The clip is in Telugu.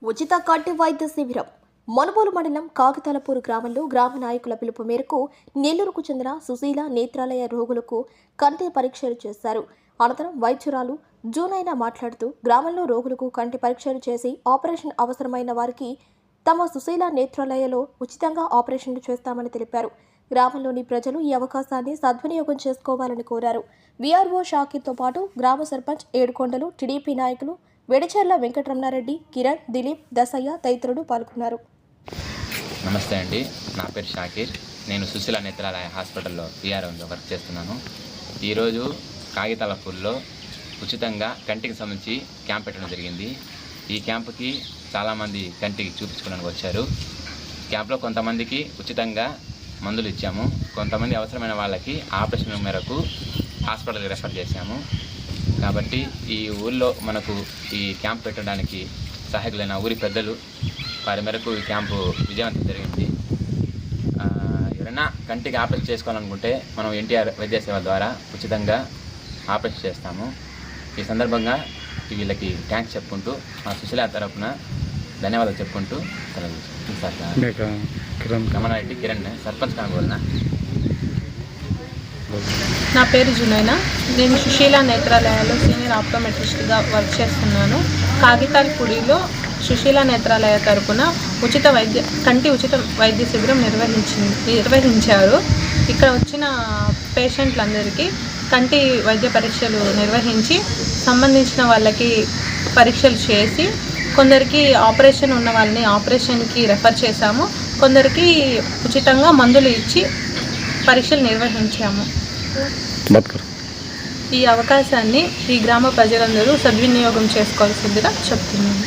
ఉచిత కంటి వైద్య శిబిరం మనుబోలు మండలం కాగితాలపూర్ గ్రామంలో గ్రామ నాయకుల పిలుపు మేరకు నెల్లూరుకు చెందిన సుశీల నేత్రాలయ రోగులకు కంటి పరీక్షలు చేశారు. అనంతరం వైద్యురాలు జూనైనా మాట్లాడుతూ గ్రామంలో రోగులకు కంటి పరీక్షలు చేసి ఆపరేషన్ అవసరమైన వారికి తమ సుశీల నేత్రాలయలో ఉచితంగా ఆపరేషన్లు చేస్తామని తెలిపారు. గ్రామంలోని ప్రజలు ఈ అవకాశాన్ని సద్వినియోగం చేసుకోవాలని కోరారు. వీఆర్ఓ షాకీర్తో పాటు గ్రామ సర్పంచ్ ఏడుకొండలు, టీడీపీ నాయకులు వెడిచెర్ల వెంకటరమణారెడ్డి, కిరణ్, దిలీప్, దసయ్య తదితరులు పాల్గొన్నారు. నమస్తే అండి, నా పేరు షాకీర్. నేను సుశీల నేత్రాలయ హాస్పిటల్లో వీఆర్ఓగా వర్క్ చేస్తున్నాను. ఈరోజు కాగితాలపూర్లో ఉచితంగా కంటికి సంబంధించి క్యాంప్ పెట్టడం జరిగింది. ఈ క్యాంపుకి చాలామంది కంటికి చూపించుకోవడానికి వచ్చారు. క్యాంప్లో కొంతమందికి ఉచితంగా మందులు ఇచ్చాము, కొంతమంది అవసరమైన వాళ్ళకి ఆపరేషన్ మేరకు హాస్పిటల్కి రెఫర్ చేశాము. కాబట్టి ఈ ఊళ్ళో మనకు ఈ క్యాంప్ పెట్టడానికి సహాయకులైన ఊరి పెద్దలు వారి మేరకు ఈ క్యాంపు విజయవంతం జరిగింది. ఎవరైనా కంటికి ఆపరేషన్ చేసుకోవాలనుకుంటే మనం ఎన్టీఆర్ వైద్య సేవ ద్వారా ఉచితంగా ఆపరేషన్ చేస్తాము. ఈ సందర్భంగా వీళ్ళకి థ్యాంక్స్ చెప్పుకుంటూ మా సుశీల తరఫున ధన్యవాదాలు చెప్పుకుంటూ కమనారెడ్డి, కిరణ్, సర్పంచ్ కానుగోలన. నా పేరు జునైనా. నేను సుశీల నేత్రాలయాలో సీనియర్ ఆప్టోమెట్రిస్ట్గా వర్క్ చేస్తున్నాను. కాగితాలపూడిలో సుశీల నేత్రాలయ తరపున కంటి ఉచిత వైద్య శిబిరం నిర్వహించారు. ఇక్కడ వచ్చిన పేషెంట్లందరికీ కంటి వైద్య పరీక్షలు నిర్వహించి సంబంధించిన వాళ్ళకి పరీక్షలు చేసి కొందరికి ఆపరేషన్ ఉన్న వాళ్ళని ఆపరేషన్కి రెఫర్ చేశాము, కొందరికి ఉచితంగా మందులు ఇచ్చి పరీక్షలు నిర్వహించాము. ఈ అవకాశాన్ని ఈ గ్రామ ప్రజలందరూ సద్వినియోగం చేసుకోవాల్సిందిగా చెప్తున్నాను.